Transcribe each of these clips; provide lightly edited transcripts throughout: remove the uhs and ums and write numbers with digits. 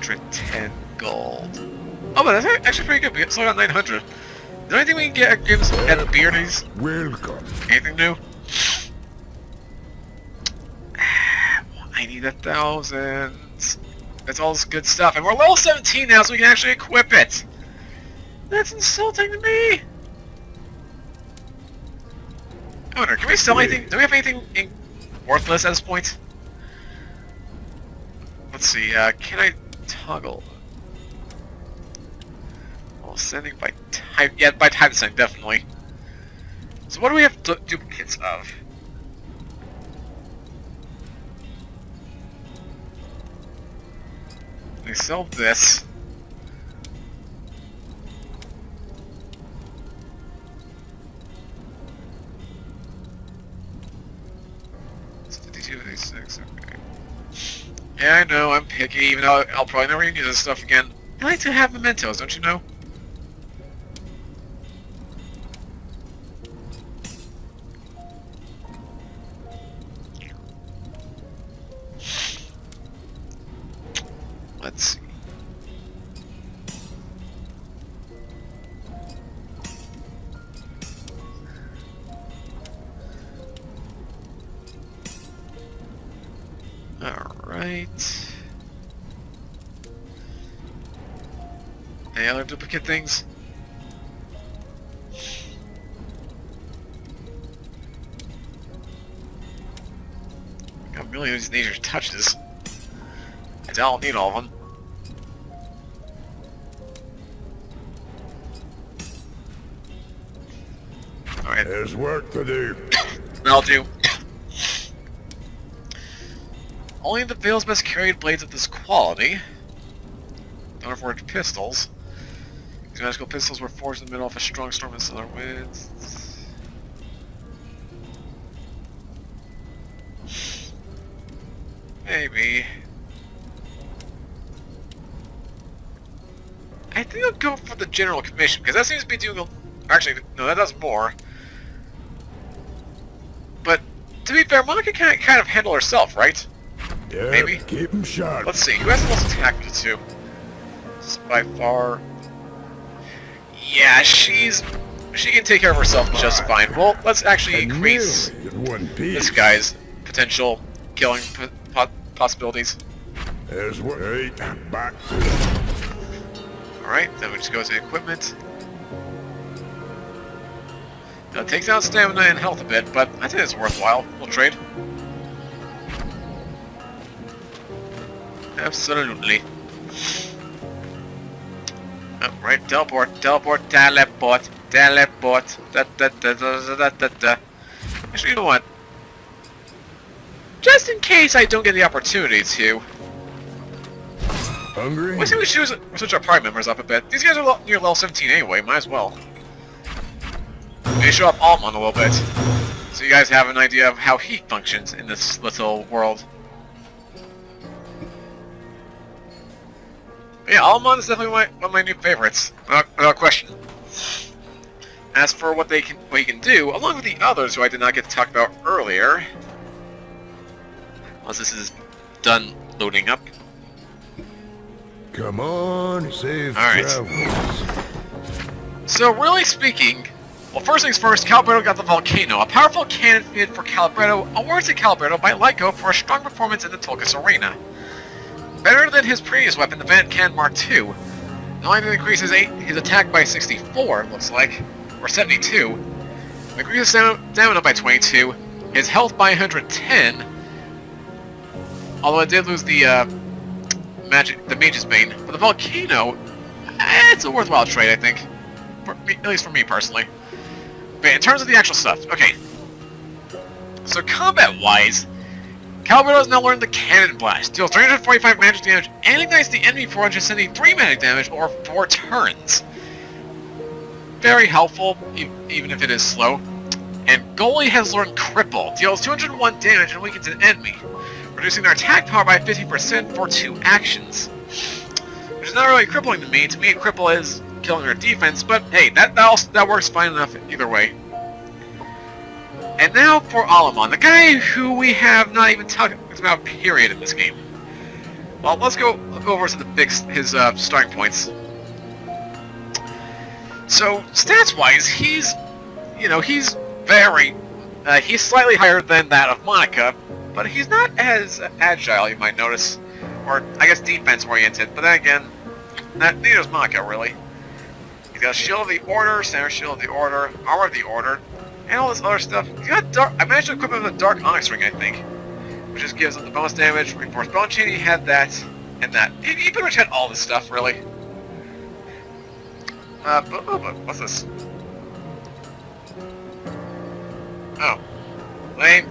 110 gold. Oh, but that's actually pretty good. We still got 900. Is there anything we can get at the beardies? Welcome. Anything new? I need 1,000. That's all this good stuff. And we're level 17 now, so we can actually equip it. That's insulting to me. I wonder, can we sell anything? Do we have anything worthless at this point? Let's see, can I toggle? Well, sending by type. Yeah, by type sending, definitely. So what do we have duplicates of? We sell this. It's 52, 56, okay. Yeah, I know, I'm picky, even though I'll probably never use this stuff again. I like to have mementos, don't you know? Let's see. Alright. Any other duplicate things? Got a million of these nature touches. I don't need all of them. Alright. There's work to do. That'll do. Only the Veil's best carried blades of this quality. Don't have forged pistols. These magical pistols were forged in the middle of a strong storm and solar winds. Maybe. I think I'll go for the General Commission, because that seems to be doing a... Actually, no, that does more. But, to be fair, Monica can kind of handle herself, right? Yeah, Maybe? keep 'em sharp. Let's see, who has the most attack with the two? This is by far... Yeah, she can take care of herself just fine. Well, let's actually increase in one piece. this guy's potential killing possibilities. There's work. Right, back to it. Alright, then we just go to equipment. Now, it takes down stamina and health a bit, but I think it's worthwhile. We'll trade. Absolutely. Oh, right, teleport. Actually, you know what? Just in case I don't get the opportunity to... Hungry? Why don't we switch our party members up a bit? These guys are near level 17 anyway, might as well. Maybe show up Almon a little bit, so you guys have an idea of how he functions in this little world. But yeah, Almon is definitely one of my new favorites, without question. As for what he can do, along with the others who I did not get to talk about earlier, once this is done loading up. Come on, safe travels. So really speaking, well, first things first, Calibretto got the Volcano, a powerful cannon fitted for Calibretto, awarded to Calibretto by Lyco for a strong performance in the Tulkas arena. Better than his previous weapon, the Van Can Mark II. Not only did it increase his attack by 64, it looks like, or 72, it increased his stamina by 22, his health by 110, although it did lose the Mage's Bane. But the Volcano, it's a worthwhile trade, I think. At least for me, personally. But in terms of the actual stuff, okay. So combat-wise, Calibretto has now learned the Cannon Blast. Deals 345 magic damage and ignites the enemy for 173 magic damage over 4 turns. Very helpful, even if it is slow. And Gully has learned Cripple. Deals 201 damage and weakens an enemy, reducing their attack power by 50% for 2 actions. Which is not really crippling to me. To me, Cripple is killing their defense, but hey, that works fine enough either way. And now for Alamon, the guy who we have not even talked about period in this game. Well, let's go over to his starting points. So, stats-wise, he's he's slightly higher than that of Monica, but he's not as agile, you might notice. Or, I guess, defense-oriented, but then again, neither is Monica, really. He's got a Shield of the Order, Standard Shield of the Order, Armor of the Order, and all this other stuff. He's got I managed to equip him with a Dark Onyx Ring, I think, which just gives him the bonus damage, Reinforced Bone Chain, he had that, and that. He pretty much had all this stuff, really. But what's this? Oh. Lame.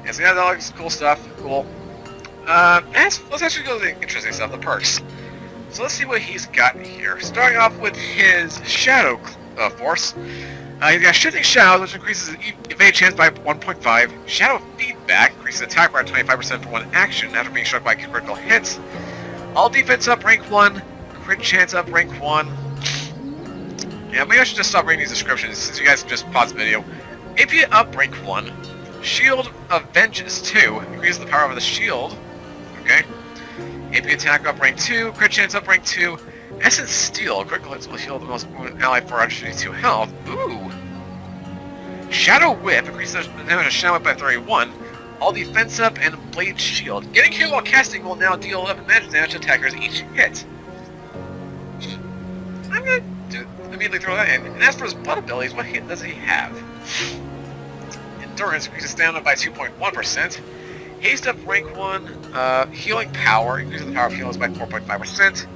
Yeah, so he has all this cool stuff. Cool. Let's actually go to the interesting stuff, the perks. So let's see what he's got here. Starting off with his Shadow Force. He's got Shifting Shadows, which increases his evade chance by 1.5. Shadow Feedback increases attack by 25% for one action after being struck by critical hits. All defense up rank 1. Crit chance up rank 1. Yeah, maybe I should just stop reading these descriptions since you guys can just pause the video. AP up rank 1. Shield of Vengeance 2. Increases the power of the shield. Okay. AP attack up rank 2. Crit chance up rank 2. Essence Steel. Critical hits will heal the most wounded ally for 152 health. Ooh. Shadow Whip. Increases the damage of Shadow Whip by 31. All defense up and Blade Shield. Getting hit while casting will now deal 11 magic damage to attackers each hit. I'm gonna immediately throw that in. And as for his blood abilities, what does he have? Endurance increases stamina by 2.1%. Haste up rank 1. Healing Power increases the power of healers by 4.5%.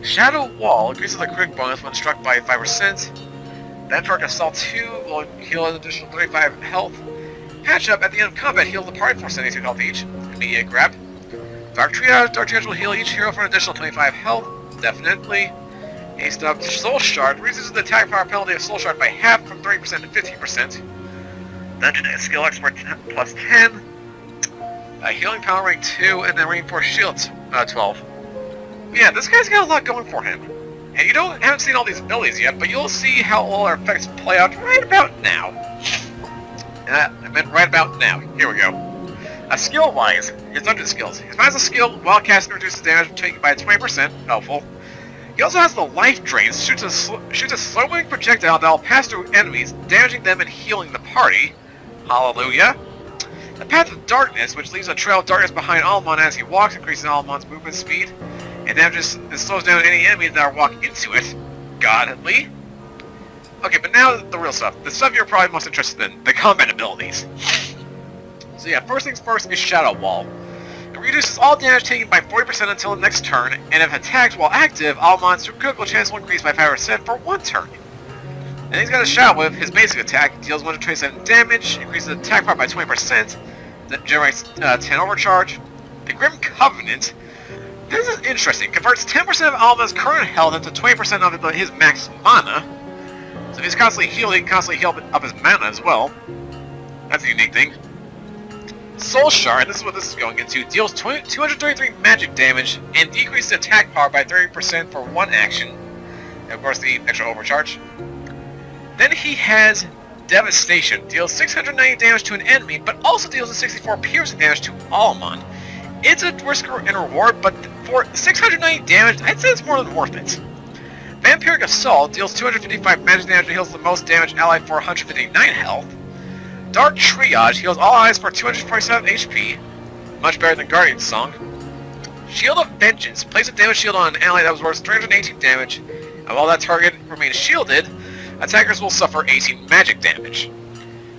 Shadow Wall increases the crit bonus when struck by 5%. Then Dark Assault 2 will heal an additional 35 health. Patch Up at the end of combat heals the party for 72 health each. Immediate grab. Dark Triage will heal each hero for an additional 25 health. Definitely. Haste Up Soul Shard reduces the attack power penalty of Soul Shard by half from 30% to 15%. Dungeon Skill Expert plus 10. Healing Power rank 2, and then Reinforced Shields 12. Yeah, this guy's got a lot going for him. And you haven't seen all these abilities yet, but you'll see how all our effects play out right about now. I meant right about now. Here we go. Skill-wise, his dungeon skills. His magic skill, while casting, reduces damage taken by 20%. Helpful. He also has the Life Drain, shoots a slow-moving projectile that will pass through enemies, damaging them and healing the party. Hallelujah. The Path of Darkness, which leaves a trail of darkness behind Almon as he walks, increasing Almon's movement speed, and damages and slows down any enemies that walk into it. Godly. Okay, but now the real stuff. The stuff you're probably most interested in, the combat abilities. So yeah, first things first is Shadow Wall. It reduces all damage taken by 40% until the next turn, and if attacked while active, Almon's critical chance will increase by 5% for one turn. And he's got a Shadow Whip. His basic attack deals 127 damage, increases the attack power by 20%, that generates 10 overcharge. The Grim Covenant. This is interesting. Converts 10% of Alma's current health into 20% of his max mana. So if he's constantly healing, constantly heal up his mana as well. That's a unique thing. Soul Shard, this is what this is going into, deals 233 magic damage and decreases attack power by 30% for one action. And of course the extra overcharge. Then he has Devastation, deals 690 damage to an enemy, but also deals a 64 piercing damage to Almon. It's a risk and reward, but for 690 damage, I'd say it's more than worth it. Vampiric Assault deals 255 magic damage and heals the most damage allied for 159 health. Dark Triage heals all allies for 247 HP, much better than Guardian's Song. Shield of Vengeance, place a damage shield on an ally that was worth 318 damage, and while that target remains shielded, attackers will suffer 18 magic damage.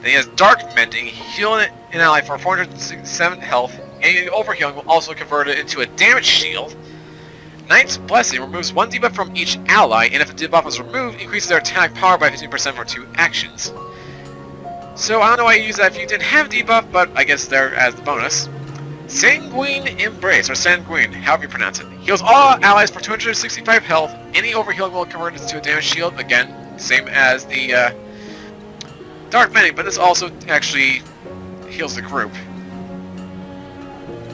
Then he has Dark Mending, healing an ally for 467 health, and overhealing will also convert it into a damage shield. Knight's Blessing removes one debuff from each ally, and if a debuff is removed, increases their attack power by 15% for 2 actions. So I don't know why you use that if you didn't have debuff, but I guess there as the bonus. Sanguine Embrace, or Sanguine, however you pronounce it, heals all allies for 265 health. Any overhealing will convert it into a damage shield, again, same as the Dark Mending, but this also actually heals the group.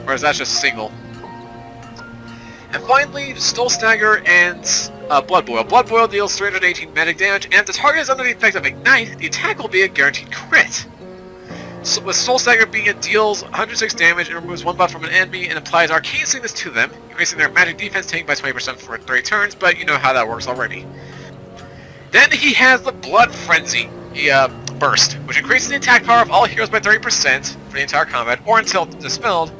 Whereas that's just single. And finally, Stole Stagger and Blood Boil. Blood Boil deals 318 magic damage, and if the target is under the effect of Ignite, the attack will be a guaranteed crit. with Soul Stagger being it deals 106 damage and removes 1 buff from an enemy and applies Arcane Sickness to them, increasing their magic defense taken by 20% for 3 turns, but you know how that works already. Then he has the Blood Frenzy burst, which increases the attack power of all heroes by 30% for the entire combat, or until dispelled,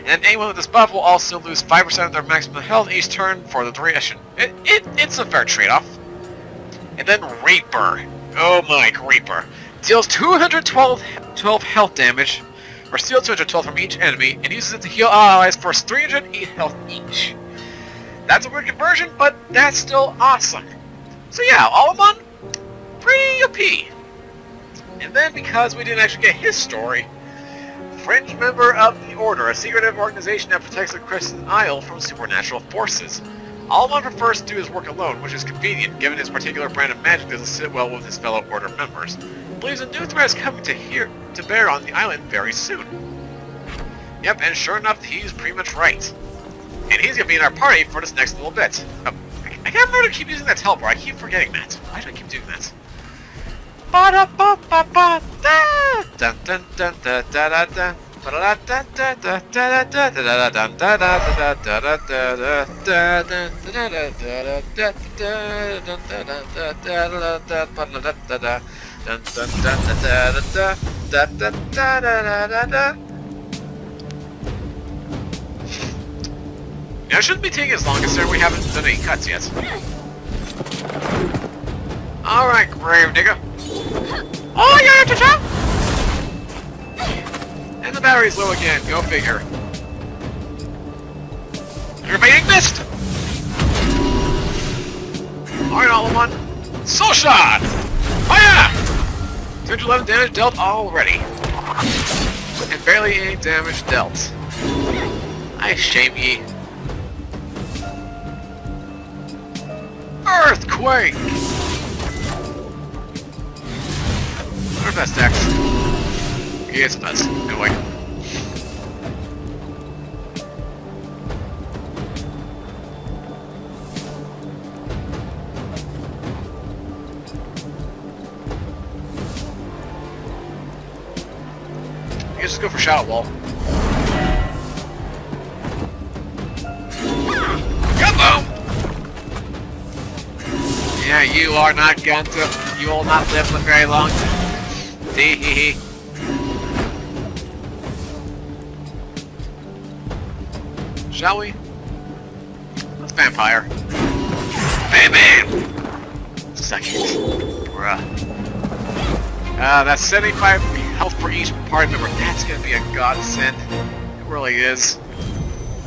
and anyone with this buff will also lose 5% of their maximum health each turn for the duration. It's a fair trade-off. And then Reaper. Oh my, Reaper. Deals 212 health damage, or steals 212 from each enemy, and uses it to heal allies for 308 health each. That's a weird conversion, but that's still awesome. So yeah, all in one, pretty OP. And then because we didn't actually get his story, Fringe member of the Order, a secretive organization that protects the Crescent Isle from supernatural forces. All one prefers to do his work alone, which is convenient, given his particular brand of magic doesn't sit well with his fellow Order members. Believes a new threat is coming to bear on the island very soon. Yep, and sure enough, he's pretty much right. And he's gonna be in our party for this next little bit. I can't remember to keep using that teleport. I keep forgetting that. Why do I keep doing that? Dun dun dun da da da da. Now, it shouldn't be taking as long considering we haven't done any cuts yet. Alright, Grave Digger. Oh, yeah, and the battery's low again, go figure. You're being missed! Alright, all in one. Soul Shot! Fire! 211 damage dealt already. And barely any damage dealt. I shame ye. Earthquake! What are best decks? Yeah, it's nuts. Anyway. You just go for Shadow Wall. Kaboom! Yeah, you are not going to. You will not live for very long. Tee hee hee. Shall we? Let's vampire. Bam bam! Suck it. Bruh. That's 75 health for each party member. That's gonna be a godsend. It really is.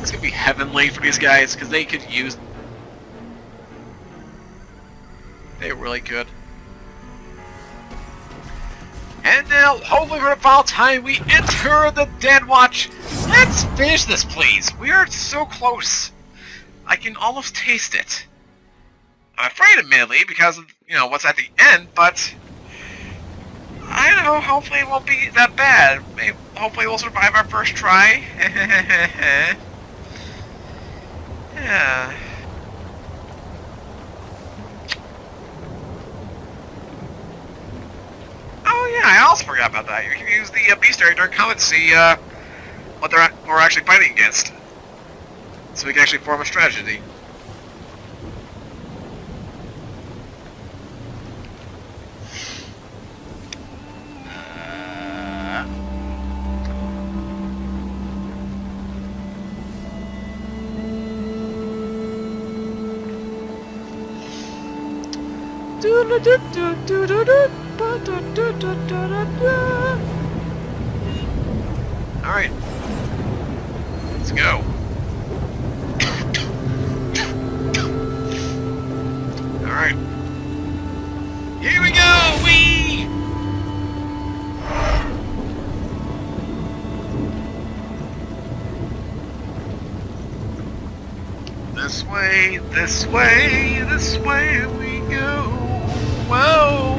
It's gonna be heavenly for these guys, because they could use... They really could. And now, hopefully for the final time, we enter the Dead Watch. Let's finish this, please. We are so close. I can almost taste it. I'm afraid, admittedly, because of, you know, what's at the end, but... I don't know, hopefully it won't be that bad. Maybe, hopefully we'll survive our first try. Yeah. Oh yeah, I also forgot about that. You can use the beast area during combat to see what we're actually fighting against. So we can actually form a strategy. Alright. Let's go. Alright. Here we go! Whee! This way, this way, this way we go. Whoa!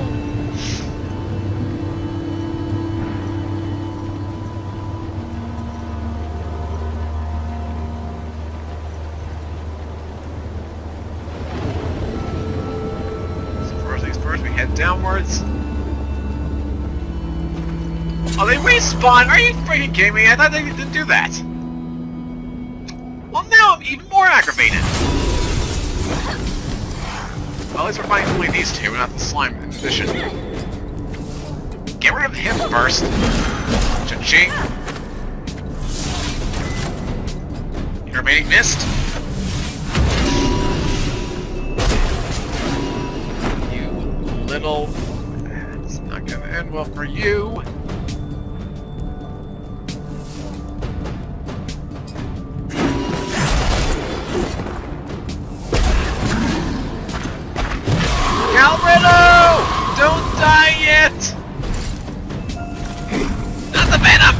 So first things first, we head downwards. Oh, they respawn? Are you freaking kidding me? I thought they didn't do that. Well, now I'm even more aggravated. Well, at least we're fighting only these two, not the slime in addition. Get rid of him first. Cha-ching. Your remaining mist. You little... It's not gonna end well for you. Calbredo! Don't die yet! Not the venom!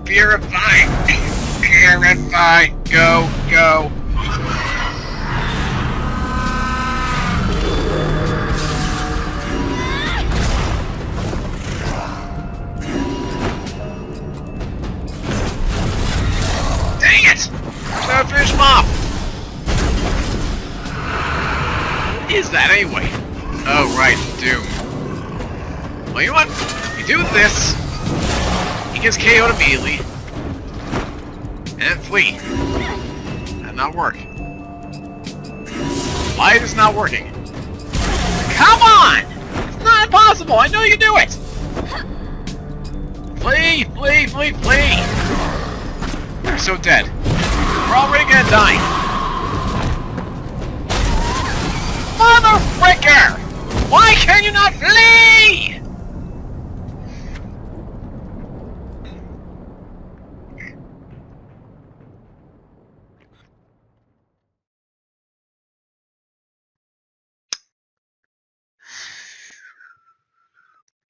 Purify! Purify! Go, go! Finish him off! What is that anyway? Oh, right, Doom. Well, you know what? If you do this, he gets KO'd immediately. And then flee. That did not work. Why is this not working? Come on! It's not impossible! I know you can do it! Flee! Flee! Flee! Flee! You're so dead. We're already gonna die! Mother fricker! Why can you not flee?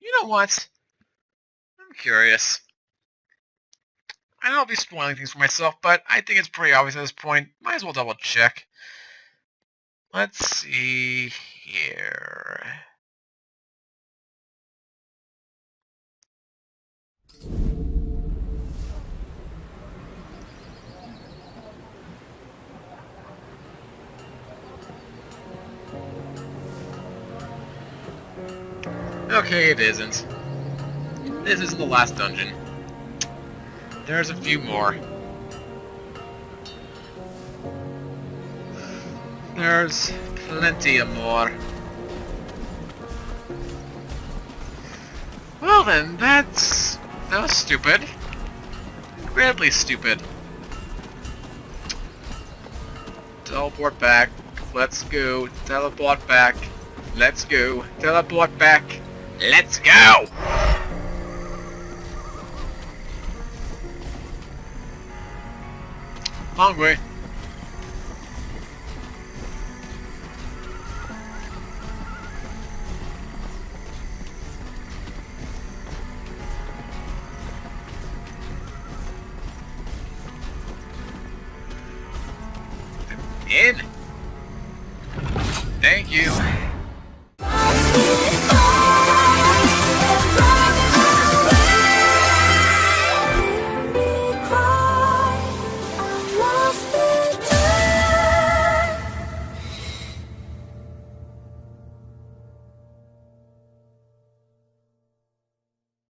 You know what? I'm curious. I know I'll be spoiling things for myself, but I think it's pretty obvious at this point. Might as well double check. Let's see here. Okay, it isn't. This isn't the last dungeon. There's a few more. There's plenty of more. Well then, that was stupid. Incredibly stupid. Teleport back. Let's go. Teleport back. Let's go. Teleport back. Let's go! Hungry. In. Thank you.